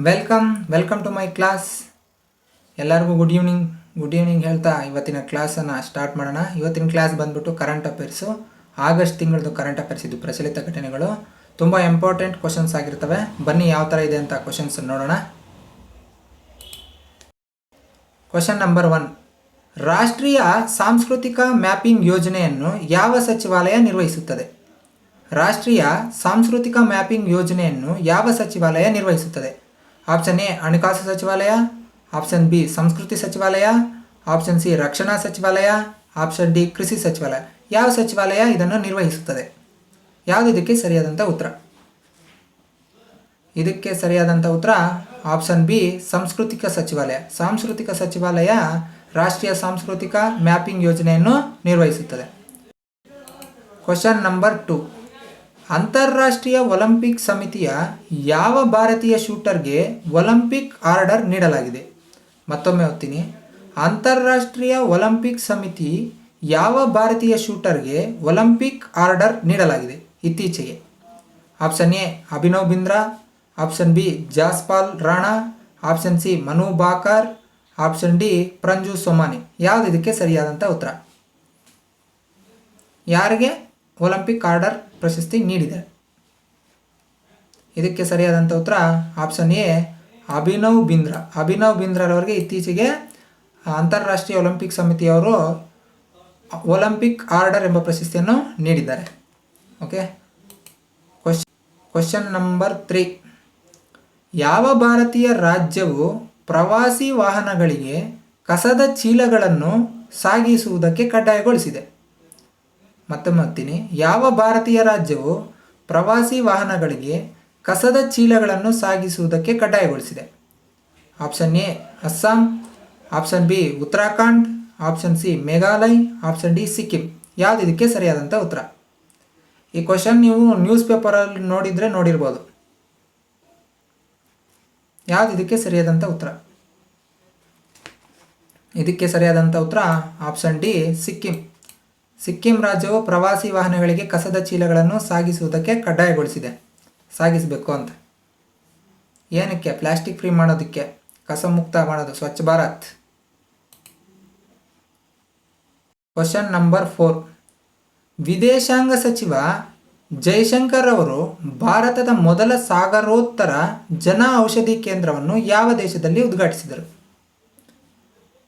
Welcome to my class. ಎಲ್ಲರಿಗೂ good evening ಹೇಳ್ತಾ ಇವತ್ತಿನ ಕ್ಲಾಸನ್ನು ಸ್ಟಾರ್ಟ್ ಮಾಡೋಣ. ಇವತ್ತಿನ ಕ್ಲಾಸ್ ಬಂದ್ಬಿಟ್ಟು ಕರೆಂಟ್ ಅಫೇರ್ಸು, ಆಗಸ್ಟ್ ತಿಂಗಳದ್ದು ಕರೆಂಟ್ ಅಫೇರ್ಸ್. ಇದು ಪ್ರಚಲಿತ ಘಟನೆಗಳು, ತುಂಬ ಇಂಪಾರ್ಟೆಂಟ್ ಕ್ವಶನ್ಸ್ ಆಗಿರ್ತವೆ. ಬನ್ನಿ ಯಾವ ಥರ ಇದೆ ಅಂತ ಕ್ವಶನ್ಸ್ ನೋಡೋಣ. ಕ್ವಶನ್ ನಂಬರ್ 1, ರಾಷ್ಟ್ರೀಯ ಸಾಂಸ್ಕೃತಿಕ ಮ್ಯಾಪಿಂಗ್ ಯೋಜನೆಯನ್ನು ಯಾವ ಸಚಿವಾಲಯ ನಿರ್ವಹಿಸುತ್ತದೆ? ರಾಷ್ಟ್ರೀಯ ಸಾಂಸ್ಕೃತಿಕ ಮ್ಯಾಪಿಂಗ್ ಯೋಜನೆಯನ್ನು ಯಾವ ಸಚಿವಾಲಯ ನಿರ್ವಹಿಸುತ್ತದೆ? ಆಪ್ಷನ್ ಎ ಹಣಕಾಸು ಸಚಿವಾಲಯ, ಆಪ್ಷನ್ ಬಿ ಸಂಸ್ಕೃತಿ ಸಚಿವಾಲಯ, ಆಪ್ಷನ್ ಸಿ ರಕ್ಷಣಾ ಸಚಿವಾಲಯ, ಆಪ್ಷನ್ ಡಿ ಕೃಷಿ ಸಚಿವಾಲಯ. ಯಾವ ಸಚಿವಾಲಯ ಇದನ್ನು ನಿರ್ವಹಿಸುತ್ತದೆ? ಯಾವುದು ಇದಕ್ಕೆ ಸರಿಯಾದಂಥ ಉತ್ತರ? ಇದಕ್ಕೆ ಸರಿಯಾದಂಥ ಉತ್ತರ ಆಪ್ಷನ್ ಬಿ ಸಾಂಸ್ಕೃತಿಕ ಸಚಿವಾಲಯ. ಸಾಂಸ್ಕೃತಿಕ ಸಚಿವಾಲಯ ರಾಷ್ಟ್ರೀಯ ಸಾಂಸ್ಕೃತಿಕ ಮ್ಯಾಪಿಂಗ್ ಯೋಜನೆಯನ್ನು ನಿರ್ವಹಿಸುತ್ತದೆ. ಕ್ವಶನ್ ನಂಬರ್ 2, ಅಂತಾರಾಷ್ಟ್ರೀಯ ಒಲಿಂಪಿಕ್ ಸಮಿತಿಯ ಯಾವ ಭಾರತೀಯ ಶೂಟರ್ಗೆ ಒಲಿಂಪಿಕ್ ಆರ್ಡರ್ ನೀಡಲಾಗಿದೆ? ಮತ್ತೊಮ್ಮೆ ಓದ್ತೀನಿ. ಅಂತಾರಾಷ್ಟ್ರೀಯ ಒಲಿಂಪಿಕ್ ಸಮಿತಿ ಯಾವ ಭಾರತೀಯ ಶೂಟರ್ಗೆ ಒಲಿಂಪಿಕ್ ಆರ್ಡರ್ ನೀಡಲಾಗಿದೆ ಇತ್ತೀಚೆಗೆ? Option A Abhinav Bindra, option B Jaspal Rana, option C Manu Bhaker, option D Pranju Somani. ಯಾವುದು ಇದಕ್ಕೆ ಸರಿಯಾದಂಥ ಉತ್ತರ? ಯಾರಿಗೆ ಒಲಿಂಪಿಕ್ ಆರ್ಡರ್ ಪ್ರಶಸ್ತಿ ನೀಡಿದೆ? ಇದಕ್ಕೆ ಸರಿಯಾದಂಥ ಉತ್ತರ ಆಪ್ಷನ್ ಎ ಅಭಿನವ್ ಬಿಂದ್ರಾ. ಅಭಿನವ್ ಬಿಂದ್ರಾರವರಿಗೆ ಇತ್ತೀಚೆಗೆ ಅಂತಾರಾಷ್ಟ್ರೀಯ ಒಲಿಂಪಿಕ್ ಸಮಿತಿಯವರು ಒಲಿಂಪಿಕ್ ಆರ್ಡರ್ ಎಂಬ ಪ್ರಶಸ್ತಿಯನ್ನು ನೀಡಿದ್ದಾರೆ. ಓಕೆ. ಕ್ವಶನ್ ನಂಬರ್ 3, ಯಾವ ಭಾರತೀಯ ರಾಜ್ಯವು ಪ್ರವಾಸಿ ವಾಹನಗಳಿಗೆ ಕಸದ ಚೀಲಗಳನ್ನು ಸಾಗಿಸುವುದಕ್ಕೆ ಕಡ್ಡಾಯಗೊಳಿಸಿದೆ? ಮತ್ತೊಮ್ಮೆ ಓದ್ತೀನಿ. ಯಾವ ಭಾರತೀಯ ರಾಜ್ಯವು ಪ್ರವಾಸಿ ವಾಹನಗಳಿಗೆ ಕಸದ ಚೀಲಗಳನ್ನು ಸಾಗಿಸುವುದಕ್ಕೆ ಕಡ್ಡಾಯಗೊಳಿಸಿದೆ? Option A Assam, option B Uttarakhand, option C Meghalaya, option D Sikkim. ಯಾವುದು ಇದಕ್ಕೆ ಸರಿಯಾದಂಥ ಉತ್ತರ? ಈ ಕ್ವಶನ್ ನೀವು ನ್ಯೂಸ್ ಪೇಪರಲ್ಲಿ ನೋಡಿರ್ಬೋದು. ಯಾವುದು ಇದಕ್ಕೆ ಸರಿಯಾದಂಥ ಉತ್ತರ? ಇದಕ್ಕೆ ಸರಿಯಾದಂಥ ಉತ್ತರ ಆಪ್ಷನ್ ಡಿ ಸಿಕ್ಕಿಂ. ಸಿಕ್ಕಿಂ ರಾಜ್ಯವು ಪ್ರವಾಸಿ ವಾಹನಗಳಿಗೆ ಕಸದ ಚೀಲಗಳನ್ನು ಸಾಗಿಸುವುದಕ್ಕೆ ಕಡ್ಡಾಯಗೊಳಿಸಿದೆ. ಸಾಗಿಸಬೇಕು ಅಂತ. ಏನಕ್ಕೆ? ಪ್ಲಾಸ್ಟಿಕ್ ಫ್ರೀ ಮಾಡೋದಕ್ಕೆ, ಕಸ ಮುಕ್ತ ಮಾಡೋದು, ಸ್ವಚ್ಛ ಭಾರತ್. ಕ್ವಶನ್ ನಂಬರ್ 4, ವಿದೇಶಾಂಗ ಸಚಿವ ಜೈಶಂಕರ್ ಅವರು ಭಾರತದ ಮೊದಲ ಸಾಗರೋತ್ತರ ಜನ ಔಷಧಿ ಕೇಂದ್ರವನ್ನು ಯಾವ ದೇಶದಲ್ಲಿ ಉದ್ಘಾಟಿಸಿದರು?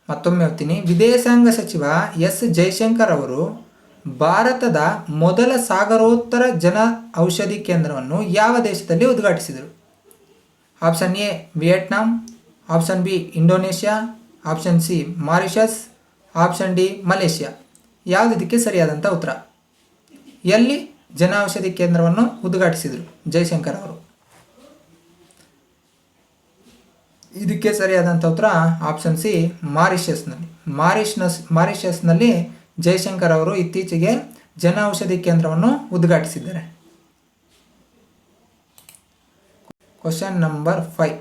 ಮತ್ತೊಮ್ಮೆ ಓದ್ತೀನಿ. ವಿದೇಶಾಂಗ ಸಚಿವ ಎಸ್ ಜೈಶಂಕರ್ ಅವರು ಭಾರತದ ಮೊದಲ ಸಾಗರೋತ್ತರ ಜನ ಔಷಧಿ ಕೇಂದ್ರವನ್ನು ಯಾವ ದೇಶದಲ್ಲಿ ಉದ್ಘಾಟಿಸಿದರು? Option A Vietnam, option B Indonesia, option C Mauritius, option D Malaysia. ಯಾವುದು ಇದಕ್ಕೆ ಸರಿಯಾದಂಥ ಉತ್ತರ? ಎಲ್ಲಿ ಜನೌಷಧಿ ಕೇಂದ್ರವನ್ನು ಉದ್ಘಾಟಿಸಿದರು ಜೈಶಂಕರ್ ಅವರು? ಇದಕ್ಕೆ ಸರಿಯಾದಂಥ ಉತ್ತರ ಆಪ್ಷನ್ ಸಿ ಮಾರಿಷಸ್ನಲ್ಲಿ. ಮಾರಿಷಸ್ನಲ್ಲಿ ಜೈಶಂಕರ್ ಅವರು ಇತ್ತೀಚೆಗೆ ಜನ ಔಷಧಿ ಕೇಂದ್ರವನ್ನು ಉದ್ಘಾಟಿಸಿದ್ದಾರೆ. ಕ್ವಶನ್ ನಂಬರ್ 5,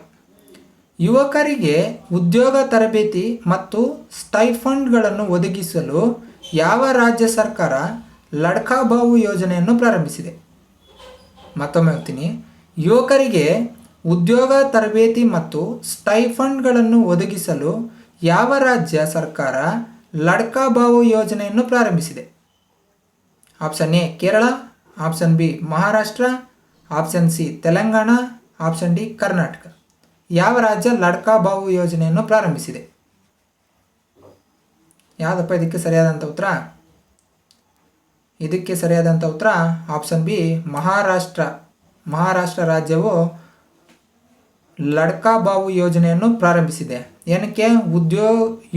ಯುವಕರಿಗೆ ಉದ್ಯೋಗ ತರಬೇತಿ ಮತ್ತು ಸ್ಟೈಫಂಡ್ಗಳನ್ನು ಒದಗಿಸಲು ಯಾವ ರಾಜ್ಯ ಸರ್ಕಾರ ಲಡ್ಕಾ ಬಾವು ಯೋಜನೆಯನ್ನು ಪ್ರಾರಂಭಿಸಿದೆ? ಮತ್ತೊಮ್ಮೆ ಹೇಳ್ತೀನಿ. ಯುವಕರಿಗೆ ಉದ್ಯೋಗ ತರಬೇತಿ ಮತ್ತು ಸ್ಟೈಫಂಡ್ಗಳನ್ನು ಒದಗಿಸಲು ಯಾವ ರಾಜ್ಯ ಸರ್ಕಾರ ಲಡ್ಕಾ ಬಾವು ಯೋಜನೆಯನ್ನು ಪ್ರಾರಂಭಿಸಿದೆ? Option A Kerala, option B Maharashtra, option C Telangana, option D Karnataka. ಯಾವ ರಾಜ್ಯ ಲಡ್ಕಾ ಬಾವು ಯೋಜನೆಯನ್ನು ಪ್ರಾರಂಭಿಸಿದೆ? ಯಾವುದಪ್ಪ ಇದಕ್ಕೆ ಸರಿಯಾದಂಥ ಉತ್ತರ? ಇದಕ್ಕೆ ಸರಿಯಾದಂಥ ಉತ್ತರ ಆಪ್ಷನ್ ಬಿ ಮಹಾರಾಷ್ಟ್ರ. ಮಹಾರಾಷ್ಟ್ರ ರಾಜ್ಯವು ಲಡ್ಕಾ ಬಾವು ಯೋಜನೆಯನ್ನು ಪ್ರಾರಂಭಿಸಿದೆ. ಏನಕ್ಕೆ?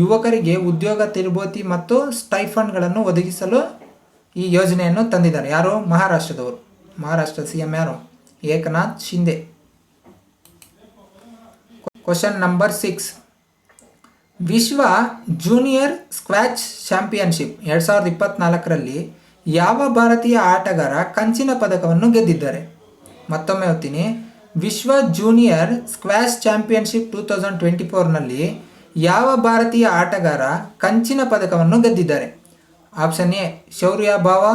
ಯುವಕರಿಗೆ ಉದ್ಯೋಗ ತರಬೇತಿ ಮತ್ತು ಸ್ಟೈಫಂಡ್ಗಳನ್ನು ಒದಗಿಸಲು ಈ ಯೋಜನೆಯನ್ನು ತಂದಿದ್ದಾರೆ. ಯಾರು? ಮಹಾರಾಷ್ಟ್ರದವರು. ಮಹಾರಾಷ್ಟ್ರ CM ಯಾರು? ಏಕನಾಥ್ ಶಿಂದೆ. ಕ್ವಶನ್ ನಂಬರ್ 6, ವಿಶ್ವ ಜೂನಿಯರ್ ಸ್ಕ್ವಾಚ್ ಚಾಂಪಿಯನ್ಶಿಪ್ 2024ರಲ್ಲಿ ಯಾವ ಭಾರತೀಯ ಆಟಗಾರ ಕಂಚಿನ ಪದಕವನ್ನು ಗೆದ್ದಿದ್ದಾರೆ? ಮತ್ತೊಮ್ಮೆ ಓದ್ತೀನಿ. ವಿಶ್ವ ಜೂನಿಯರ್ ಸ್ಕ್ವಾಶ್ ಚಾಂಪಿಯನ್ಶಿಪ್ 2024ನಲ್ಲಿ ಯಾವ ಭಾರತೀಯ ಆಟಗಾರ ಕಂಚಿನ ಪದಕವನ್ನು ಗೆದ್ದಿದ್ದಾರೆ? Option A Shaurya Bawa,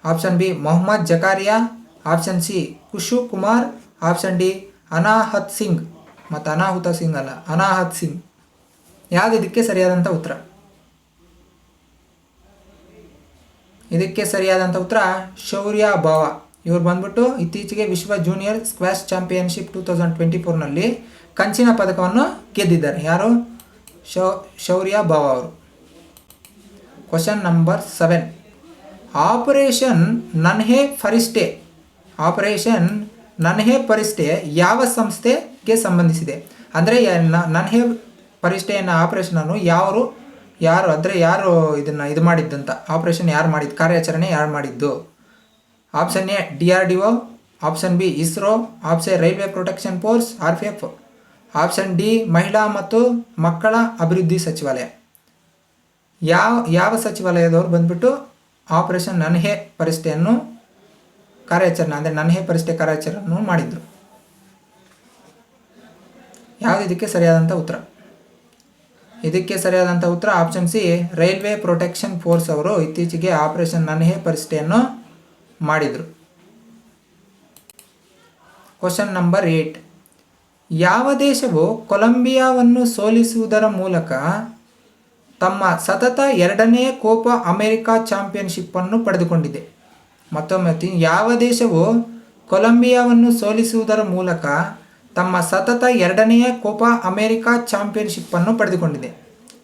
option B Mohammad Zakariya, option C Kushu Kumar, option D Anahat Singh. ಮತ್ತು ಅನಾಹುತ ಸಿಂಗ್ ಅಲ್ಲ, ಅನಾಹತ್ ಸಿಂಗ್. ಯಾವುದು ಇದಕ್ಕೆ ಸರಿಯಾದಂಥ ಉತ್ತರ? ಇದಕ್ಕೆ ಸರಿಯಾದಂಥ ಉತ್ತರ ಶೌರ್ಯ ಬಾವ. ಇವ್ರು ಬಂದ್ಬಿಟ್ಟು ಇತ್ತೀಚೆಗೆ ವಿಶ್ವ ಜೂನಿಯರ್ ಸ್ಕ್ವಾಶ್ ಚಾಂಪಿಯನ್ಶಿಪ್ 2024ನಲ್ಲಿ ಕಂಚಿನ ಪದಕವನ್ನು ಗೆದ್ದಿದ್ದಾರೆ. ಯಾರು? ಶೌರ್ಯ ಬಾವ ಅವರು. Question number 7. ಆಪರೇಷನ್ ನನ್ಹೆ ಫರಿಸ್ಟೆ. ಆಪರೇಷನ್ ನನ್ಹೆ ಫರಿಸ್ಟೆ ಯಾವ ಸಂಸ್ಥೆಗೆ ಸಂಬಂಧಿಸಿದೆ? ಅಂದರೆ ನನ್ಹೆ ಫರಿಸ್ಟೆ ಅನ್ನೋ ಆಪರೇಷನನ್ನು ಯಾರು ಅಂದರೆ ಯಾರು ಇದನ್ನು ಇದು ಮಾಡಿದ್ದಂತ ಆಪರೇಷನ್ ಯಾರು ಮಾಡಿದ್ದು, ಕಾರ್ಯಾಚರಣೆ ಯಾರು ಮಾಡಿದ್ದು? Option A DRDO, option B ISRO, option railway protection force RPF, option D ಮಹಿಳಾ ಮತ್ತು ಮಕ್ಕಳ ಅಭಿವೃದ್ಧಿ ಸಚಿವಾಲಯ. ಯಾವ ಸಚಿವಾಲಯದವರು ಬಂದ್ಬಿಟ್ಟು ಆಪರೇಷನ್ ನನ್ಹೆ ಫರಿಸ್ಟೆಯನ್ನು ಕಾರ್ಯಾಚರಣೆ ಅಂದರೆ ನನ್ಹೆ ಫರಿಸ್ಟೆ ಕಾರ್ಯಾಚರಣೆಯನ್ನು ಮಾಡಿದರು? ಯಾವುದು ಇದಕ್ಕೆ ಸರಿಯಾದಂಥ ಉತ್ತರ? ಇದಕ್ಕೆ ಸರಿಯಾದಂಥ ಉತ್ತರ option C railway protection force ಅವರು ಇತ್ತೀಚೆಗೆ ಆಪರೇಷನ್ ನನ್ಹೆ ಫರಿಸ್ಟೆಯನ್ನು ಮಾಡಿದರು. Question number 8. ಯಾವ ದೇಶವು ಕೊಲಂಬಿಯಾವನ್ನು ಸೋಲಿಸುವುದರ ಮೂಲಕ ತಮ್ಮ ಸತತ 2ನೇ ಕೋಪಾ ಅಮೆರಿಕಾ ಚಾಂಪಿಯನ್ಶಿಪ್ಪನ್ನು ಪಡೆದುಕೊಂಡಿದೆ? ಮತ್ತೊಮ್ಮೆ ಯಾವ ದೇಶವು ಕೊಲಂಬಿಯಾವನ್ನು ಸೋಲಿಸುವುದರ ಮೂಲಕ ತಮ್ಮ ಸತತ 2ನೇ ಕೋಪಾ ಅಮೆರಿಕಾ ಚಾಂಪಿಯನ್ಶಿಪ್ಪನ್ನು ಪಡೆದುಕೊಂಡಿದೆ?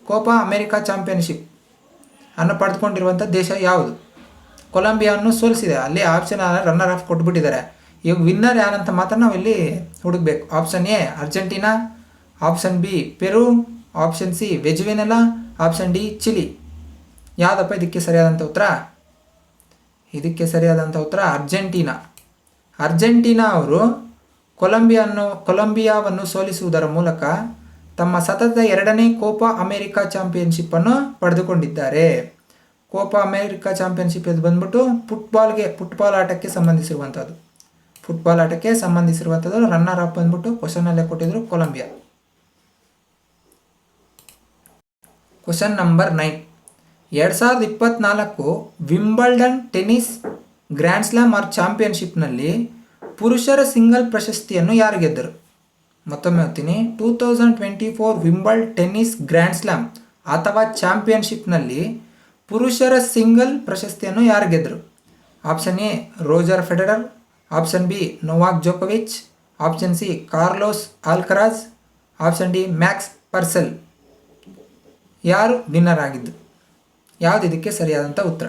ಕೋಪಾ ಅಮೆರಿಕಾ ಚಾಂಪಿಯನ್ಶಿಪ್ ಅನ್ನು ಪಡೆದುಕೊಂಡಿರುವಂಥ ದೇಶ ಯಾವುದು? ಕೊಲಂಬಿಯಾವನ್ನು ಸೋಲಿಸಿದೆ. ಅಲ್ಲಿ ಆಪ್ಷನ್ ರನ್ನರ್ ಆಫ್ ಕೊಟ್ಬಿಟ್ಟಿದ್ದಾರೆ. ಈಗ ವಿನ್ನರ್ ಯಾರಂತ ಮಾತ್ರ ನಾವು ಇಲ್ಲಿ ಹುಡುಕಬೇಕು. Option A Argentina, option B Peru, option C ವೆಜುವೆನೆಲಾ, ಆಪ್ಷನ್ ಡಿ ಚಿಲಿ. ಯಾವುದಪ್ಪ ಇದಕ್ಕೆ ಸರಿಯಾದಂಥ ಉತ್ತರ? ಇದಕ್ಕೆ ಸರಿಯಾದಂಥ ಉತ್ತರ ಅರ್ಜೆಂಟೀನಾ. ಅರ್ಜೆಂಟೀನಾ ಅವರು ಕೊಲಂಬಿಯಾವನ್ನು ಸೋಲಿಸುವುದರ ಮೂಲಕ ತಮ್ಮ ಸತತ 2ನೇ ಕೋಪಾ ಅಮೆರಿಕಾ ಚಾಂಪಿಯನ್ಶಿಪ್ಪನ್ನು ಪಡೆದುಕೊಂಡಿದ್ದಾರೆ. ಕೋಪಾ ಅಮೆರಿಕಾ ಚಾಂಪಿಯನ್ಶಿಪ್ ಇದು ಬಂದ್ಬಿಟ್ಟು ಫುಟ್ಬಾಲ್ ಆಟಕ್ಕೆ ಸಂಬಂಧಿಸಿರುವಂಥದ್ದು. ಫುಟ್ಬಾಲ್ ಆಟಕ್ಕೆ ಸಂಬಂಧಿಸಿರುವಂಥದ್ದು. ರನ್ನರ್ ಅಪ್ ಬಂದ್ಬಿಟ್ಟು ಕ್ವಶನಲ್ಲೇ ಕೊಟ್ಟಿದ್ರು Colombia. Question number 9. 2024 Wimbledon tennis grand slam or ಚಾಂಪಿಯನ್ಶಿಪ್ನಲ್ಲಿ ಪುರುಷರ ಸಿಂಗಲ್ ಪ್ರಶಸ್ತಿಯನ್ನು ಯಾರು ಗೆದ್ದರು? ಮತ್ತೊಮ್ಮೆ ಹೇಳ್ತೀನಿ. 2024 ವಿಂಬಲ್ಡ್ ಟೆನ್ನಿಸ್ ಗ್ರ್ಯಾಂಡ್ ಸ್ಲಾಮ್ ಅಥವಾ ಚಾಂಪಿಯನ್ಶಿಪ್ನಲ್ಲಿ ಪುರುಷರ ಸಿಂಗಲ್ ಪ್ರಶಸ್ತಿಯನ್ನು ಯಾರು ಗೆದ್ದರು? Option A Roger Federer, option B Novak ಜೋಕೋವಿಚ್, option C Carlos Alcaraz, option D Max Purcell. ಯಾರು ವಿನ್ನರ್ ಆಗಿದ್ದು? ಯಾವುದು ಇದಕ್ಕೆ ಸರಿಯಾದಂಥ ಉತ್ತರ?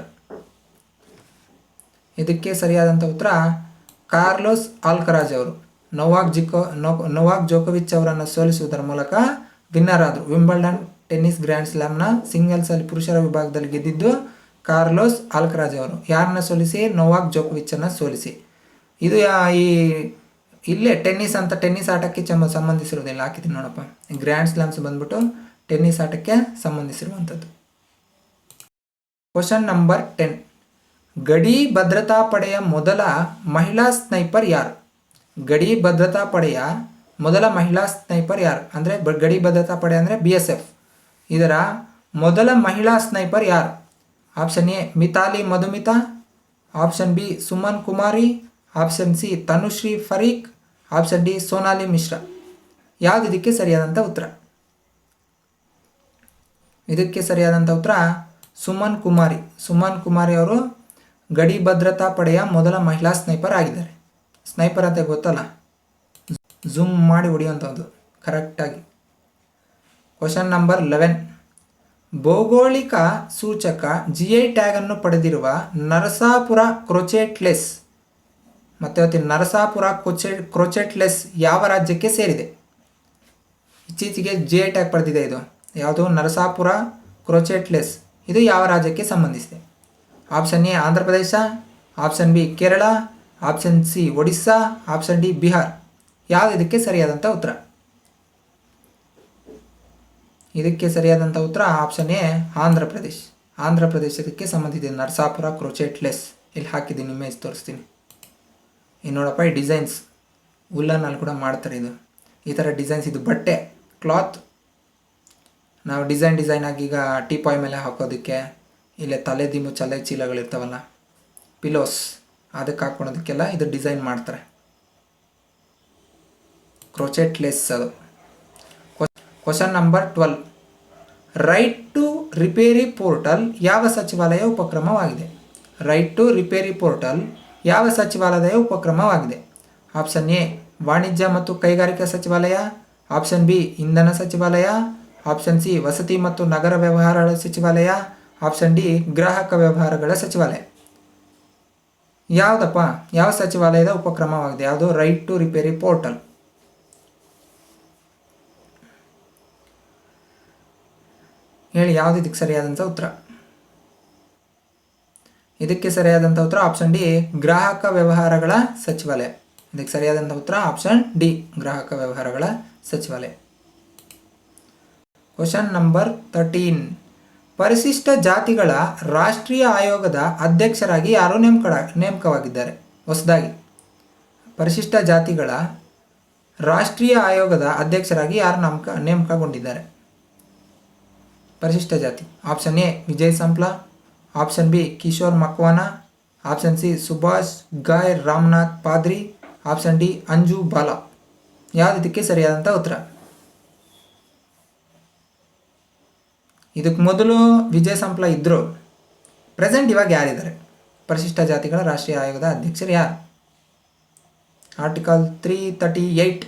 ಇದಕ್ಕೆ ಸರಿಯಾದಂಥ ಉತ್ತರ ಕಾರ್ಲೋಸ್ ಆಲ್ಕರಾಜ್ ಅವರು. ನೊವಾಕ್ ಜೋಕೋವಿಚ್ ಅವರನ್ನು ಸೋಲಿಸುವುದರ ಮೂಲಕ ವಿನ್ನರ್ ಆದರು. ವಿಂಬಲ್ಡನ್ ಟೆನ್ನಿಸ್ ಗ್ರ್ಯಾಂಡ್ ಸ್ಲಾಮ್ನ ಸಿಂಗಲ್ಸಲ್ಲಿ ಪುರುಷರ ವಿಭಾಗದಲ್ಲಿ ಗೆದ್ದಿದ್ದು ಕಾರ್ಲೋಸ್ ಆಲ್ಕರಾಜ್ ಅವರು. ಯಾರನ್ನ ಸೋಲಿಸಿ? ನೊವಾಕ್ ಜೋಕೋವಿಚನ್ನು ಸೋಲಿಸಿ. ಇದು ಇಲ್ಲೇ ಟೆನ್ನಿಸ್ ಆಟಕ್ಕೆ ಸಂಬಂಧಿಸಿರೋದಿಲ್ಲ. ಹಾಕಿದ್ದೀನಿ ನೋಡಪ್ಪ. ಗ್ರ್ಯಾಂಡ್ ಸ್ಲಾಮ್ಸ್ ಬಂದ್ಬಿಟ್ಟು ಟೆನ್ನಿಸ್ ಆಟಕ್ಕೆ ಸಂಬಂಧಿಸಿರುವಂಥದ್ದು. Question number 10. ಗಡಿ ಭದ್ರತಾ ಪಡೆಯ ಮೊದಲ ಮಹಿಳಾ ಸ್ನೈಪರ್ ಯಾರು? ಗಡಿ ಭದ್ರತಾ ಪಡೆಯ ಮೊದಲ ಮಹಿಳಾ ಸ್ನೈಪರ್ ಯಾರು? ಅಂದರೆ ಗಡಿ ಭದ್ರತಾ ಪಡೆ ಅಂದರೆ BSF. ಇದರ ಮೊದಲ ಮಹಿಳಾ ಸ್ನೈಪರ್ ಯಾರು? Option A Mithali Madhumita, option B Suman Kumari, option C Tanushree Pareek, option D Sonali Mishra. ಯಾವುದು ಇದಕ್ಕೆ ಸರಿಯಾದಂಥ ಉತ್ತರ? ಇದಕ್ಕೆ ಸರಿಯಾದಂಥ ಉತ್ತರ ಸುಮನ್ ಕುಮಾರಿ. ಸುಮನ್ ಕುಮಾರಿ ಅವರು ಗಡಿ ಭದ್ರತಾ ಪಡೆಯ ಮೊದಲ ಮಹಿಳಾ ಸ್ನೈಪರ್ ಆಗಿದ್ದಾರೆ. ಸ್ನೈಪರ್ ಅಂತ ಗೊತ್ತಲ್ಲ, ಝೂಮ್ ಮಾಡಿ ಹೊಡೆಯುವಂಥದ್ದು ಕರೆಕ್ಟಾಗಿ. Question number 11. ಭೌಗೋಳಿಕ ಸೂಚಕ GI ಟ್ಯಾಗನ್ನು ಪಡೆದಿರುವ ನರಸಾಪುರ ಕ್ರೋಚೆಟ್ಲೆಸ್ ನರಸಾಪುರ ಕ್ರೋಚೆಟ್ಲೆಸ್ ಯಾವ ರಾಜ್ಯಕ್ಕೆ ಸೇರಿದೆ? ಇತ್ತೀಚೆಗೆ GI ಟ್ಯಾಗ್ ಪಡೆದಿದೆ. ಇದು ಯಾವುದು? ನರಸಾಪುರ ಕ್ರೋಚೆಟ್ಲೆಸ್. ಇದು ಯಾವ ರಾಜ್ಯಕ್ಕೆ ಸಂಬಂಧಿಸಿದೆ? Option A Andhra Pradesh, option B Kerala, option C Odisha, option D Bihar. ಯಾವುದು ಇದಕ್ಕೆ ಸರಿಯಾದಂಥ ಉತ್ತರ? ಇದಕ್ಕೆ ಸರಿಯಾದಂಥ ಉತ್ತರ ಆಪ್ಷನ್ ಎ ಆಂಧ್ರ ಪ್ರದೇಶ್. ಆಂಧ್ರ ಪ್ರದೇಶಕ್ಕೆ ಸಂಬಂಧಿಸಿದೆ ನರಸಾಪುರ ಕ್ರೋಚೆಟ್ಲೆಸ್. ಇಲ್ಲಿ ಹಾಕಿದ್ದೀನಿ, ಇಮೇಜ್ ತೋರಿಸ್ತೀನಿ. ಇನ್ನು ನೋಡಪ್ಪ, ಈ ಡಿಸೈನ್ಸ್ ಉಲ್ಲನಲ್ಲಿ ಕೂಡ ಮಾಡ್ತಾರೆ. ಈ ಥರ ಡಿಸೈನ್ಸ್. ಇದು ಬಟ್ಟೆ, ಕ್ಲಾತ್. ನಾವು ಡಿಸೈನ್ ಆಗಿ ಈಗ ಟೀಪಾಯ್ ಮೇಲೆ ಹಾಕೋದಕ್ಕೆ, ಇಲ್ಲೇ ತಲೆದಿ ಮುಚ್ಚಲೆ ಚೀಲಗಳಿರ್ತಾವಲ್ಲ, ಪಿಲೋಸ್, ಅದಕ್ಕೆ ಹಾಕ್ಕೊಳೋದಕ್ಕೆಲ್ಲ ಇದು ಡಿಸೈನ್ ಮಾಡ್ತಾರೆ. ಕ್ರೋಚೆಟ್ಲೆಸ್ ಅದು. Question number 12. Right to repair portal ಯಾವ ಸಚಿವಾಲಯ ಉಪಕ್ರಮವಾಗಿದೆ? ರೈಟ್ ಟು ರಿಪೇರಿ ಪೋರ್ಟಲ್ ಯಾವ ಸಚಿವಾಲಯದ ಉಪಕ್ರಮವಾಗಿದೆ? ಆಪ್ಷನ್ ಎ ವಾಣಿಜ್ಯ ಮತ್ತು ಕೈಗಾರಿಕಾ ಸಚಿವಾಲಯ, ಆಪ್ಷನ್ ಬಿ ಇಂಧನ ಸಚಿವಾಲಯ, ಆಪ್ಷನ್ ಸಿ ವಸತಿ ಮತ್ತು ನಗರ ವ್ಯವಹಾರಗಳ ಸಚಿವಾಲಯ, ಆಪ್ಷನ್ ಡಿ ಗ್ರಾಹಕ ವ್ಯವಹಾರಗಳ ಸಚಿವಾಲಯ. ಯಾವುದಪ್ಪ? ಯಾವ ಸಚಿವಾಲಯದ ಉಪಕ್ರಮವಾಗಿದೆ? ಯಾವುದು? Right to repair portal. ಹೇಳಿ, ಯಾವುದು ಇದಕ್ಕೆ ಸರಿಯಾದಂಥ ಉತ್ತರ? ಇದಕ್ಕೆ ಸರಿಯಾದಂಥ ಉತ್ತರ ಆಪ್ಷನ್ ಡಿ ಗ್ರಾಹಕ ವ್ಯವಹಾರಗಳ ಸಚಿವಾಲಯ. ಇದಕ್ಕೆ ಸರಿಯಾದಂಥ ಉತ್ತರ ಆಪ್ಷನ್ ಡಿ ಗ್ರಾಹಕ ವ್ಯವಹಾರಗಳ ಸಚಿವಾಲಯ. Question number 13. ಪರಿಶಿಷ್ಟ ಜಾತಿಗಳ ರಾಷ್ಟ್ರೀಯ ಆಯೋಗದ ಅಧ್ಯಕ್ಷರಾಗಿ ಯಾರು ನೇಮಕವಾಗಿದ್ದಾರೆ? ಹೊಸದಾಗಿ ಪರಿಶಿಷ್ಟ ಜಾತಿಗಳ ರಾಷ್ಟ್ರೀಯ ಆಯೋಗದ ಅಧ್ಯಕ್ಷರಾಗಿ ಯಾರು ನೇಮಕಗೊಂಡಿದ್ದಾರೆ? ಪರಿಶಿಷ್ಟ ಜಾತಿ. Option A Vijay Sampla, option B Kishor Makwana, option C Subhash Gai Ramnath ಪಾದ್ರಿ, ಆಪ್ಷನ್ ಡಿ ಅಂಜು ಬಾಲಾ. ಯಾವುದು ಇದಕ್ಕೆ ಸರಿಯಾದಂಥ ಉತ್ತರ? ಇದಕ್ಕೆ ಮೊದಲು ವಿಜಯ್ ಸಂಪ್ಲಾ ಇದ್ದರು. ಪ್ರೆಸೆಂಟ್ ಇವಾಗ ಯಾರಿದ್ದಾರೆ? ಪರಿಶಿಷ್ಟ ಜಾತಿಗಳ ರಾಷ್ಟ್ರೀಯ ಆಯೋಗದ ಅಧ್ಯಕ್ಷರು ಯಾರು? ಆರ್ಟಿಕಲ್ 338.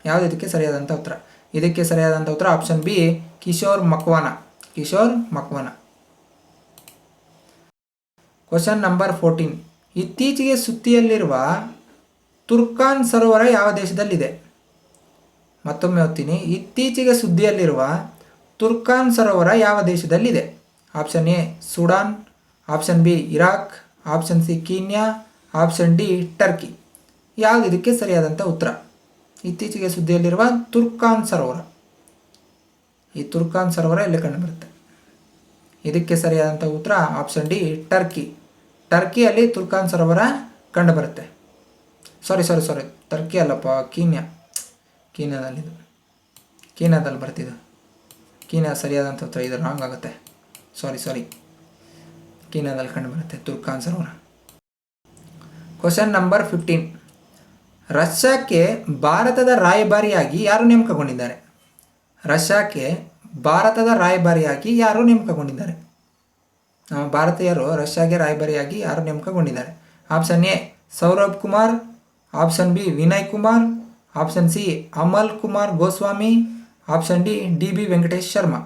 ಯಾವುದು ಇದಕ್ಕೆ ಸರಿಯಾದಂಥ ಉತ್ತರ? ಇದಕ್ಕೆ ಸರಿಯಾದಂಥ ಉತ್ತರ option B Kishor Makwana. Kishor Makwana. Question number 14. ಇತ್ತೀಚೆಗೆ ಸುದ್ದಿಯಲ್ಲಿರುವ ತುರ್ಕಾನ್ ಸರೋವರ ಯಾವ ದೇಶದಲ್ಲಿದೆ? ಮತ್ತೊಮ್ಮೆ ಓದ್ತೀನಿ. ಇತ್ತೀಚೆಗೆ ಸುದ್ದಿಯಲ್ಲಿರುವ ತುರ್ಕಾನ್ ಸರೋವರ ಯಾವ ದೇಶದಲ್ಲಿದೆ? Option A Sudan, option B Iraq, option C Kenya, option D Turkey. ಯಾವುದು ಇದಕ್ಕೆ ಸರಿಯಾದಂಥ ಉತ್ತರ? ಇತ್ತೀಚೆಗೆ ಸುದ್ದಿಯಲ್ಲಿರುವ ತುರ್ಕಾನ್ ಸರೋವರ. ಈ ತುರ್ಕಾನ್ ಸರೋವರ ಎಲ್ಲಿ ಕಂಡುಬರುತ್ತೆ? ಇದಕ್ಕೆ ಸರಿಯಾದಂಥ ಉತ್ತರ ಆಪ್ಷನ್ ಡಿ ಟರ್ಕಿ. ಟರ್ಕಿಯಲ್ಲಿ ತುರ್ಕಾನ್ ಸರೋವರ ಕಂಡುಬರುತ್ತೆ. ಸಾರಿ ಟರ್ಕಿ ಅಲ್ಲಪ್ಪ, ಕೀನ್ಯಾದಲ್ಲಿದು. ಕೀನ್ಯಾದಲ್ಲಿ ಬರ್ತಿದ್ದು. ಕೀನ್ಯಾ ಸರಿಯಾದಂಥ ಉತ್ತರ. ಇದು ರಾಂಗ್ ಆಗುತ್ತೆ. ಸಾರಿ ಕೀನ್ಯಾದಲ್ಲಿ ಕಂಡುಬರುತ್ತೆ ತುರ್ಕಾನ್ ಸರೋವರ. Question number 15. ರಷ್ಯಾಕ್ಕೆ ಭಾರತದ ರಾಯಭಾರಿಯಾಗಿ ಯಾರು ನೇಮಕಗೊಂಡಿದ್ದಾರೆ? ರಷ್ಯಾಕ್ಕೆ ಭಾರತದ ರಾಯಭಾರಿಯಾಗಿ ಯಾರು ನೇಮಕಗೊಂಡಿದ್ದಾರೆ? ನಮ್ಮ ಭಾರತೀಯರು ರಷ್ಯಾಗೆ ರಾಯಭಾರಿಯಾಗಿ ಯಾರು ನೇಮಕಗೊಂಡಿದ್ದಾರೆ? Option A Saurabh Kumar, option B Vinay Kumar, option C Amal Kumar Goswami, option D D B Venkatesh Sharma.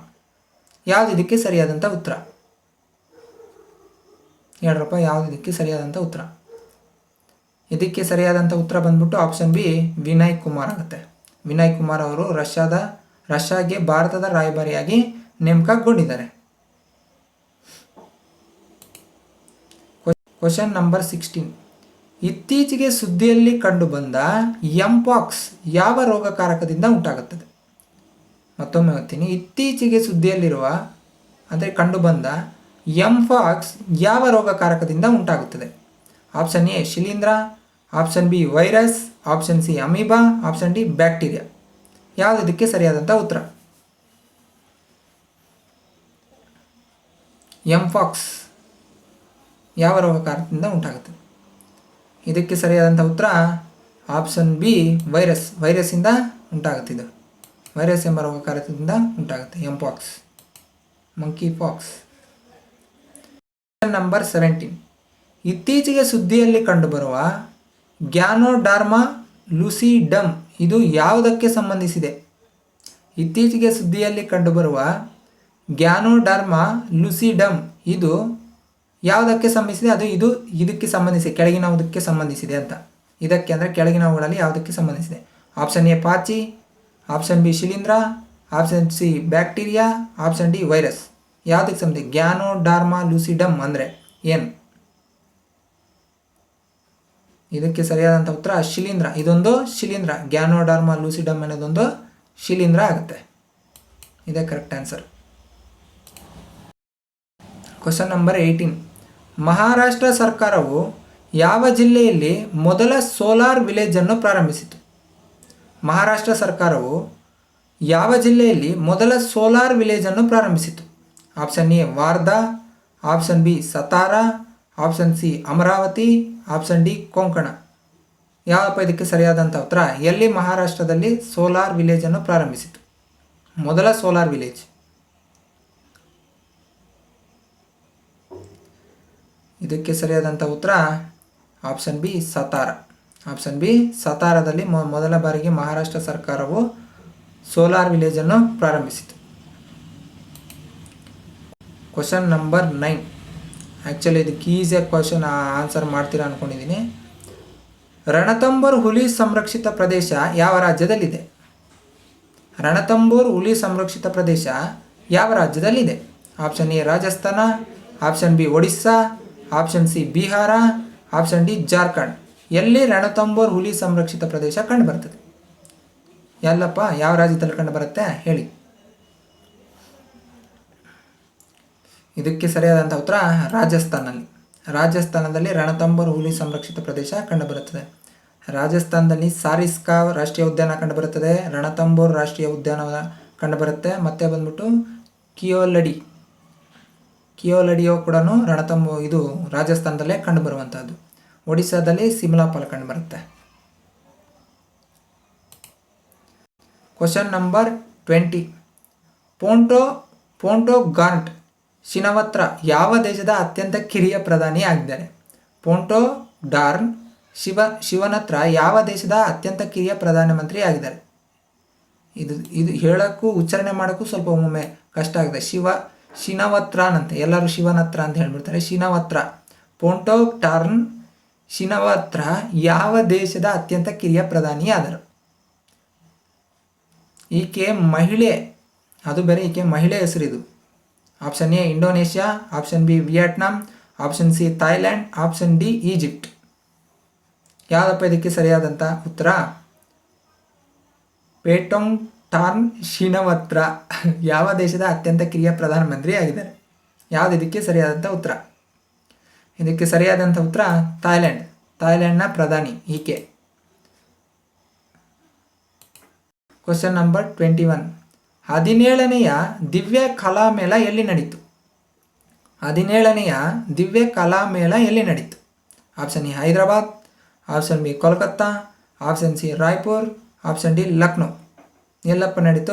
ಯಾವುದು ಇದಕ್ಕೆ ಸರಿಯಾದಂಥ ಉತ್ತರ? ಹೇಳ್ರಪ್ಪ, ಯಾವುದು ಇದಕ್ಕೆ ಸರಿಯಾದಂಥ ಉತ್ತರ? ಇದಕ್ಕೆ ಸರಿಯಾದಂಥ ಉತ್ತರ ಬಂದ್ಬಿಟ್ಟು ಆಪ್ಷನ್ ಬಿ ವಿನಯ್ ಕುಮಾರ್ ಆಗುತ್ತೆ. ವಿನಯ್ ಕುಮಾರ್ ಅವರು ರಷ್ಯಾಗೆ ಭಾರತದ ರಾಯಭಾರಿಯಾಗಿ ನೇಮಕಗೊಂಡಿದ್ದಾರೆ. Question number 16. ಇತ್ತೀಚೆಗೆ ಸುದ್ದಿಯಲ್ಲಿ ಕಂಡುಬಂದ ಎಂಪಾಕ್ಸ್ ಯಾವ ರೋಗಕಾರಕದಿಂದ ಉಂಟಾಗುತ್ತದೆ? ಮತ್ತೊಮ್ಮೆ ಓದ್ತೀನಿ. ಇತ್ತೀಚೆಗೆ ಸುದ್ದಿಯಲ್ಲಿರುವ ಅಂದರೆ ಕಂಡುಬಂದ ಎಂಪಾಕ್ಸ್ ಯಾವ ರೋಗಕಾರಕದಿಂದ ಉಂಟಾಗುತ್ತದೆ? ಆಪ್ಷನ್ ಎ ಶಿಲೀಂಧ್ರ, option B virus, option C amoeba, option D bacteria. ಯಾವುದು ಇದಕ್ಕೆ ಸರಿಯಾದಂಥ ಉತ್ತರ? ಎಂಪಾಕ್ಸ್ ಯಾವ ರೋಗಕಾರಕದಿಂದ ಉಂಟಾಗುತ್ತದೆ? ಇದಕ್ಕೆ ಸರಿಯಾದಂಥ ಉತ್ತರ ಆಪ್ಷನ್ ಬಿ ವೈರಸ್ಸಿಂದ ಉಂಟಾಗುತ್ತಿದ್ದು. ವೈರಸ್ ಎಂಬ ರೋಗಕಾರಕದಿಂದ ಉಂಟಾಗುತ್ತೆ ಎಂಪಾಕ್ಸ್, ಮಂಕಿ ಪಾಕ್ಸ್. ನಂಬರ್ 17. ಇತ್ತೀಚೆಗೆ ಸುದ್ದಿಯಲ್ಲಿ ಕಂಡುಬರುವ ಗ್ಯಾನೋಡಾರ್ಮಾ ಲೂಸಿಡಮ್ ಇದು ಯಾವುದಕ್ಕೆ ಸಂಬಂಧಿಸಿದೆ? ಇತ್ತೀಚೆಗೆ ಸುದ್ದಿಯಲ್ಲಿ ಕಂಡುಬರುವ ಗ್ಯಾನೋಡಾರ್ಮಾ ಲೂಸಿಡಮ್ ಇದು ಯಾವುದಕ್ಕೆ ಸಂಬಂಧಿಸಿದೆ? ಇದು ಇದಕ್ಕೆ ಸಂಬಂಧಿಸಿ ಕೆಳಗಿನವುದಕ್ಕೆ ಸಂಬಂಧಿಸಿದೆ ಅಂತ. ಇದಕ್ಕೆ ಅಂದರೆ ಕೆಳಗಿನವುಗಳಲ್ಲಿ ಯಾವುದಕ್ಕೆ ಸಂಬಂಧಿಸಿದೆ? ಆಪ್ಷನ್ ಎ ಪಾಚಿ, ಆಪ್ಷನ್ ಬಿ ಶಿಲೀಂಧ್ರ, option C bacteria, option D virus. ಯಾವುದಕ್ಕೆ ಸಂಬಂಧಿಸಿದೆ? ಗ್ಯಾನೋಡಾರ್ಮಾ ಲೂಸಿಡಮ್ ಅಂದರೆ ಏನು? ಇದಕ್ಕೆ ಸರಿಯಾದಂಥ ಉತ್ತರ ಶಿಲೀಂಧ್ರ. ಇದೊಂದು ಶಿಲೀಂಧ್ರ. ಗ್ಯಾನೋಡಾರ್ಮಾ ಲೂಸಿಡಮ್ ಅನ್ನೋದೊಂದು ಶಿಲೀಂಧ್ರ ಆಗುತ್ತೆ. ಇದೇ correct answer. Question number 18. Maharashtra ಸರ್ಕಾರವು ಯಾವ ಜಿಲ್ಲೆಯಲ್ಲಿ ಮೊದಲ ಸೋಲಾರ್ ವಿಲೇಜನ್ನು ಪ್ರಾರಂಭಿಸಿತು? ಮಹಾರಾಷ್ಟ್ರ ಸರ್ಕಾರವು ಯಾವ ಜಿಲ್ಲೆಯಲ್ಲಿ ಮೊದಲ ಸೋಲಾರ್ ವಿಲೇಜನ್ನು ಪ್ರಾರಂಭಿಸಿತು? Option A Wardha, option B Satara, option C Amravati, option D Konkan. ಯಾವಪ್ಪ ಇದಕ್ಕೆ ಸರಿಯಾದಂಥ ಉತ್ತರ? ಎಲ್ಲಿ ಮಹಾರಾಷ್ಟ್ರದಲ್ಲಿ ಸೋಲಾರ್ ವಿಲೇಜನ್ನು ಪ್ರಾರಂಭಿಸಿತು? ಮೊದಲ ಸೋಲಾರ್ ವಿಲೇಜ್. ಇದಕ್ಕೆ ಸರಿಯಾದಂಥ ಉತ್ತರ option B Satara. Option B ಸತಾರದಲ್ಲಿ ಮೊದಲ ಬಾರಿಗೆ ಮಹಾರಾಷ್ಟ್ರ ಸರ್ಕಾರವು ಸೋಲಾರ್ ವಿಲೇಜನ್ನು ಪ್ರಾರಂಭಿಸಿತು. Question number 9. ಆ್ಯಕ್ಚುಲಿ ಇದಕ್ಕೆ ಈಸಿಯಾಗಿ ಕ್ವಶನ್ ಆನ್ಸರ್ ಮಾಡ್ತೀರಾ ಅಂದ್ಕೊಂಡಿದ್ದೀನಿ. ರಣತಂಬೋರ್ ಹುಲಿ ಸಂರಕ್ಷಿತ ಪ್ರದೇಶ ಯಾವ ರಾಜ್ಯದಲ್ಲಿದೆ? ರಣತಂಬೋರ್ ಹುಲಿ ಸಂರಕ್ಷಿತ ಪ್ರದೇಶ ಯಾವ ರಾಜ್ಯದಲ್ಲಿದೆ? Option A Rajasthan, option B Odisha, option C Bihar, option D Jharkhand. ಎಲ್ಲಿ ರಣತಂಬೋರ್ ಹುಲಿ ಸಂರಕ್ಷಿತ ಪ್ರದೇಶ ಕಂಡುಬರ್ತದೆ? ಎಲ್ಲಪ್ಪ ಯಾವ ರಾಜ್ಯದಲ್ಲಿ ಕಂಡುಬರುತ್ತೆ ಹೇಳಿ. ಇದಕ್ಕೆ ಸರಿಯಾದಂಥ ಉತ್ತರ ರಾಜಸ್ಥಾನಲ್ಲಿ. ರಾಜಸ್ಥಾನದಲ್ಲಿ ರಣತಂಬೋರ್ ಹುಲಿ ಸಂರಕ್ಷಿತ ಪ್ರದೇಶ ಕಂಡುಬರುತ್ತದೆ. ರಾಜಸ್ಥಾನದಲ್ಲಿ ಸಾರಿಸ್ಕಾ ರಾಷ್ಟ್ರೀಯ ಉದ್ಯಾನ ಕಂಡುಬರುತ್ತದೆ, ರಣತಂಬೋರ್ ರಾಷ್ಟ್ರೀಯ ಉದ್ಯಾನ ಕಂಡುಬರುತ್ತೆ, ಮತ್ತು ಬಂದ್ಬಿಟ್ಟು ಕಿಯೋಲಡಿಯೋ ಕೂಡ ಇದು ರಾಜಸ್ಥಾನದಲ್ಲೇ ಕಂಡುಬರುವಂಥದ್ದು. ಒಡಿಸ್ಸಾದಲ್ಲಿ ಸಿಮ್ಲಾಪಾಲ್ ಕಂಡುಬರುತ್ತೆ. Question number 20. ಪೋಂಟೋಗಾರ್ಟ್ ಶಿನವತ್ರ ಯಾವ ದೇಶದ ಅತ್ಯಂತ ಕಿರಿಯ ಪ್ರಧಾನಿ ಆಗಿದ್ದಾರೆ? ಪೋಂಟೋಗಾರ್ಟ್ ಶಿವನತ್ರ ಯಾವ ದೇಶದ ಅತ್ಯಂತ ಕಿರಿಯ ಪ್ರಧಾನಮಂತ್ರಿ ಆಗಿದ್ದಾರೆ? ಇದು ಹೇಳೋಕ್ಕೂ ಉಚ್ಚಾರಣೆ ಮಾಡೋಕ್ಕೂ ಸ್ವಲ್ಪ ಒಮ್ಮೊಮ್ಮೆ ಕಷ್ಟ ಆಗಿದೆ. ಶಿನವತ್ರನ್ ಅಂತ ಎಲ್ಲರೂ ಶಿವನತ್ರ ಅಂತ ಹೇಳ್ಬಿಡ್ತಾರೆ. ಶಿನವತ್ರ. ಪೋಂಟೋಗಾರ್ಟ್ ಶಿನವತ್ರ ಯಾವ ದೇಶದ ಅತ್ಯಂತ ಕಿರಿಯ ಪ್ರಧಾನಿ ಆದರು? ಈಕೆ ಮಹಿಳೆ, ಅದು ಬೇರೆ, ಈಕೆ ಮಹಿಳೆ ಹೆಸರಿದು. Option A Indonesia, option B Vietnam, option C Thailand, option D Egypt. ಯಾವುದಪ್ಪ ಇದಕ್ಕೆ ಸರಿಯಾದಂಥ ಉತ್ತರ? ಪೋಂಟೋಗಾರ್ಟ್ ಶಿನವತ್ರ ಯಾವ ದೇಶದ ಅತ್ಯಂತ ಕಿರಿಯ ಪ್ರಧಾನಮಂತ್ರಿ ಆಗಿದ್ದಾರೆ? ಯಾವುದು ಇದಕ್ಕೆ ಸರಿಯಾದಂಥ ಉತ್ತರ? ಇದಕ್ಕೆ ಸರಿಯಾದಂಥ ಉತ್ತರ ಥೈಲ್ಯಾಂಡ್ನ ಪ್ರಧಾನಿ ಈಕೆ. Question number 21. 17ನೇಯ ದಿವ್ಯ ಕಲಾಮೇಳ ಎಲ್ಲಿ ನಡೀತು? 17ನೇಯ ದಿವ್ಯ ಕಲಾಮೇಳ ಎಲ್ಲಿ ನಡೀತು? Option A Hyderabad, option B Kolkata, option C Raipur, option D Lucknow. ಎಲ್ಲಪ್ಪ ನಡೀತು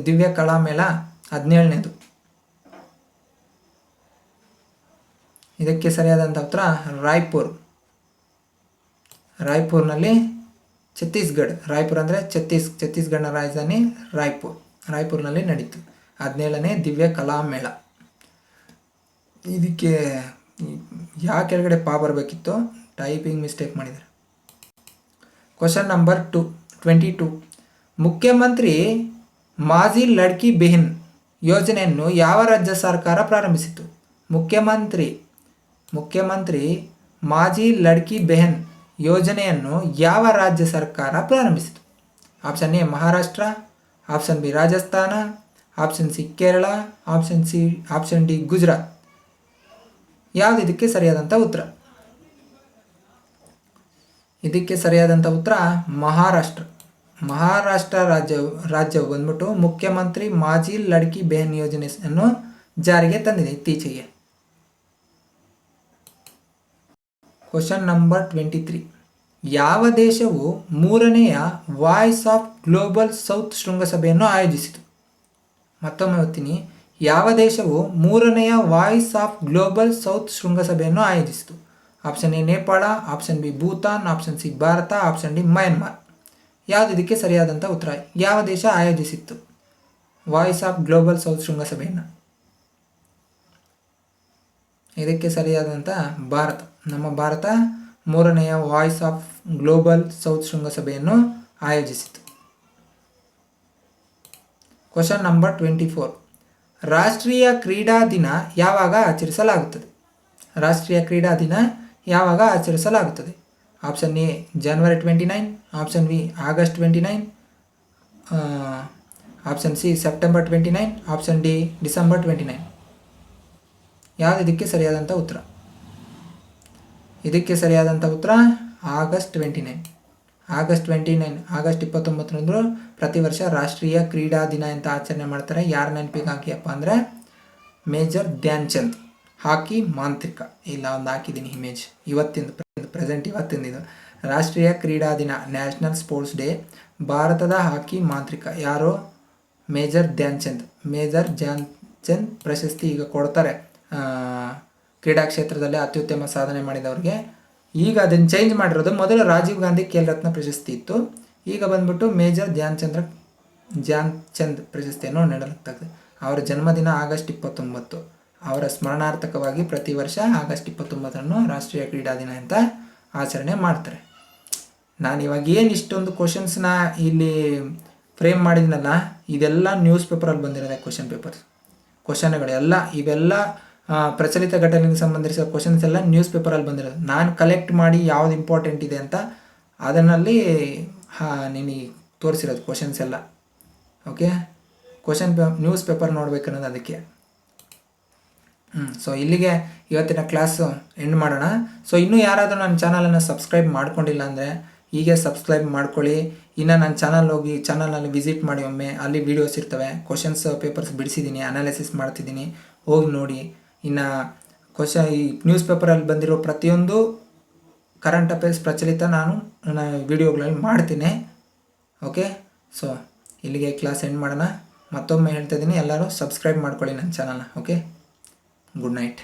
ದಿವ್ಯ ಕಲಾಮೇಳ 17ನೇದು? ಇದಕ್ಕೆ ಸರಿಯಾದಂಥ ಉತ್ತರ ರಾಯ್ಪುರ್ನಲ್ಲಿ ಛತ್ತೀಸ್ಗಢ. ರಾಯ್ಪುರ್ ಅಂದರೆ ಛತ್ತೀಸ್ಗಢನ ರಾಜಧಾನಿ ರಾಯ್ಪುರ್ನಲ್ಲಿ ನಡೀತು 17ನೇ ದಿವ್ಯ ಕಲಾಮೇಳ. ಇದಕ್ಕೆ ಯಾವ ಕೆಳಗಡೆ ಬರಬೇಕಿತ್ತು, ಟೈಪಿಂಗ್ ಮಿಸ್ಟೇಕ್ ಮಾಡಿದ್ದಾರೆ. Question number 22. ಮುಖ್ಯಮಂತ್ರಿ ಮಾಜಿ ಲಡ್ಕಿ ಬೆಹನ್ ಯೋಜನೆಯನ್ನು ಯಾವ ರಾಜ್ಯ ಸರ್ಕಾರ ಪ್ರಾರಂಭಿಸಿತು? ಮುಖ್ಯಮಂತ್ರಿ ಮಾಜಿ ಲಡ್ಕಿ ಬೆಹನ್ ಯೋಜನೆಯನ್ನು ಯಾವ ರಾಜ್ಯ ಸರ್ಕಾರ ಪ್ರಾರಂಭಿಸಿತು? Option A Maharashtra, option B Rajasthan, option C Kerala, option D Gujarat. ಯಾವುದು ಇದಕ್ಕೆ ಸರಿಯಾದಂಥ ಉತ್ತರ? ಇದಕ್ಕೆ ಸರಿಯಾದಂಥ ಉತ್ತರ ಮಹಾರಾಷ್ಟ್ರ ರಾಜ್ಯವು ಬಂದ್ಬಿಟ್ಟು ಮುಖ್ಯಮಂತ್ರಿ ಮಾಜಿ ಲಡ್ಕಿ ಬೆಹನ್ ಯೋಜನೆಯನ್ನು ಜಾರಿಗೆ ತಂದಿದೆ ಇತ್ತೀಚೆಗೆ. Question number 23. ಯಾವ ದೇಶವು 3ನೇಯ ವಾಯ್ಸ್ ಆಫ್ ಗ್ಲೋಬಲ್ ಸೌತ್ ಶೃಂಗಸಭೆಯನ್ನು ಆಯೋಜಿಸಿತು? ಮತ್ತೊಮ್ಮೆ ಓದ್ತೀನಿ. ಯಾವ ದೇಶವು 3ನೇಯ ವಾಯ್ಸ್ ಆಫ್ ಗ್ಲೋಬಲ್ ಸೌತ್ ಶೃಂಗಸಭೆಯನ್ನು ಆಯೋಜಿಸಿತು? Option A Nepal, option B Bhutan, option C Bharat, option D Myanmar. ಯಾವುದು ಇದಕ್ಕೆ ಸರಿಯಾದಂಥ ಉತ್ತರ? ಯಾವ ದೇಶ ಆಯೋಜಿಸಿತ್ತು ವಾಯ್ಸ್ ಆಫ್ ಗ್ಲೋಬಲ್ ಸೌತ್ ಶೃಂಗಸಭೆಯನ್ನು? ಇದಕ್ಕೆ ಸರಿಯಾದಂಥ ಭಾರತ. ನಮ್ಮ ಭಾರತ 3ನೇಯ ವಾಯ್ಸ್ ಆಫ್ ಗ್ಲೋಬಲ್ ಸೌತ್ ಶೃಂಗಸಭೆಯನ್ನು ಆಯೋಜಿಸಿತು. Question number 24. ರಾಷ್ಟ್ರೀಯ ಕ್ರೀಡಾ ದಿನ ಯಾವಾಗ ಆಚರಿಸಲಾಗುತ್ತದೆ? ರಾಷ್ಟ್ರೀಯ ಕ್ರೀಡಾ ದಿನ ಯಾವಾಗ ಆಚರಿಸಲಾಗುತ್ತದೆ? Option A January 29, option B August 29, option C September 29, option D December 29. ಯಾವುದು ಇದಕ್ಕೆ ಸರಿಯಾದಂಥ ಉತ್ತರ? ಇದಕ್ಕೆ ಸರಿಯಾದಂಥ ಉತ್ತರ ಆಗಸ್ಟ್ 29. ಆಗಸ್ಟ್ 29ರಂದು ಪ್ರತಿ ವರ್ಷ ರಾಷ್ಟ್ರೀಯ ಕ್ರೀಡಾ ದಿನ ಅಂತ ಆಚರಣೆ ಮಾಡ್ತಾರೆ. ಯಾರು ನೆನಪಿಗೆ ಹಾಕಿಯಪ್ಪ ಅಂದರೆ ಮೇಜರ್ ಧ್ಯಾನ್ ಚಂದ್, ಹಾಕಿ ಮಾಂತ್ರಿಕ. ಇಲ್ಲ ಒಂದು ಹಾಕಿದ್ದೀನಿ ಇಮೇಜ್, ಇವತ್ತಿಂದು ಪ್ರೆಸೆಂಟ್ ಇವತ್ತಿಂದು ಇದು ರಾಷ್ಟ್ರೀಯ ಕ್ರೀಡಾ ದಿನ, ನ್ಯಾಷನಲ್ ಸ್ಪೋರ್ಟ್ಸ್ ಡೇ. ಭಾರತದ ಹಾಕಿ ಮಾಂತ್ರಿಕ ಯಾರು? ಮೇಜರ್ ಧ್ಯಾನ್ ಚಂದ್ ಪ್ರಶಸ್ತಿ ಈಗ ಕೊಡ್ತಾರೆ ಕ್ರೀಡಾ ಕ್ಷೇತ್ರದಲ್ಲಿ ಅತ್ಯುತ್ತಮ ಸಾಧನೆ ಮಾಡಿದವ್ರಿಗೆ. ಈಗ ಅದನ್ನು ಚೇಂಜ್ ಮಾಡಿರೋದು. ಮೊದಲು ರಾಜೀವ್ ಗಾಂಧಿ ಖೇಲ್ ರತ್ನ ಪ್ರಶಸ್ತಿ ಇತ್ತು, ಈಗ ಬಂದ್ಬಿಟ್ಟು ಮೇಜರ್ ಧ್ಯಾನ್ ಚಂದ್ ಪ್ರಶಸ್ತಿಯನ್ನು ನೀಡಲಾಗ್ತದೆ. ಅವರ ಜನ್ಮದಿನ ಆಗಸ್ಟ್ 29. ಅವರ ಸ್ಮರಣಾರ್ಥಕವಾಗಿ ಪ್ರತಿ ವರ್ಷ ಆಗಸ್ಟ್ 29 ರಾಷ್ಟ್ರೀಯ ಕ್ರೀಡಾ ದಿನ ಅಂತ ಆಚರಣೆ ಮಾಡ್ತಾರೆ. ನಾನು ಇವಾಗ ಏನು ಇಷ್ಟೊಂದು ಕ್ವಶನ್ಸ್ನ ಇಲ್ಲಿ ಫ್ರೇಮ್ ಮಾಡಿದ್ನಲ್ಲ, ಇದೆಲ್ಲ ನ್ಯೂಸ್ ಪೇಪರಲ್ಲಿ ಬಂದಿರೋದೆ ಕ್ವಶನ್ಗಳೆಲ್ಲ. ಇವೆಲ್ಲ ಪ್ರಚಲಿತ ಘಟನೆಗೆ ಸಂಬಂಧಿಸಿದ ಕ್ವಶನ್ಸ್ ಎಲ್ಲ ನ್ಯೂಸ್ ಪೇಪರಲ್ಲಿ ಬಂದಿರೋದು. ನಾನು ಕಲೆಕ್ಟ್ ಮಾಡಿ ಯಾವ್ದು ಇಂಪಾರ್ಟೆಂಟ್ ಇದೆ ಅಂತ ಅದನ್ನಲ್ಲಿ ನಿನಗೆ ತೋರಿಸಿರೋದು ಕ್ವಶನ್ಸ್ ಎಲ್ಲ. ಓಕೆ, ನ್ಯೂಸ್ ಪೇಪರ್ ನೋಡ್ಬೇಕನ್ನೋದು ಅದಕ್ಕೆ. ಸೊ ಇಲ್ಲಿಗೆ ಇವತ್ತಿನ ಕ್ಲಾಸು ಎಂಡ್ ಮಾಡೋಣ. ಸೊ ಇನ್ನೂ ಯಾರಾದರೂ ನನ್ನ ಚಾನಲನ್ನು ಸಬ್ಸ್ಕ್ರೈಬ್ ಮಾಡ್ಕೊಂಡಿಲ್ಲ ಅಂದರೆ ಹೀಗೆ ಸಬ್ಸ್ಕ್ರೈಬ್ ಮಾಡ್ಕೊಳ್ಳಿ. ಇನ್ನು ನನ್ನ ಚಾನಲ್ನಲ್ಲಿ ವಿಸಿಟ್ ಮಾಡಿ ಒಮ್ಮೆ, ಅಲ್ಲಿ ವೀಡಿಯೋಸ್ ಇರ್ತವೆ, ಕ್ವಶನ್ಸ್ ಪೇಪರ್ಸ್ ಬಿಡಿಸಿದ್ದೀನಿ, ಅನಾಲಿಸಿಸ್ ಮಾಡ್ತಿದ್ದೀನಿ, ಹೋಗಿ ನೋಡಿ. ಇನ್ನು ಈ ನ್ಯೂಸ್ ಪೇಪರಲ್ಲಿ ಬಂದಿರೋ ಪ್ರತಿಯೊಂದು ಕರೆಂಟ್ ಅಫೇರ್ಸ್ ಪ್ರಚಲಿತ ನಾನು ನನ್ನ ವೀಡಿಯೋಗಳಲ್ಲಿ ಮಾಡ್ತೀನಿ. ಓಕೆ, ಸೊ ಇಲ್ಲಿಗೆ ಕ್ಲಾಸ್ ಎಂಡ್ ಮಾಡೋಣ. ಮತ್ತೊಮ್ಮೆ ಹೇಳ್ತಾ ಇದ್ದೀನಿ, ಎಲ್ಲರೂ ಸಬ್ಸ್ಕ್ರೈಬ್ ಮಾಡ್ಕೊಳ್ಳಿ ನನ್ನ ಚಾನಲ್ನ. Okay, good night.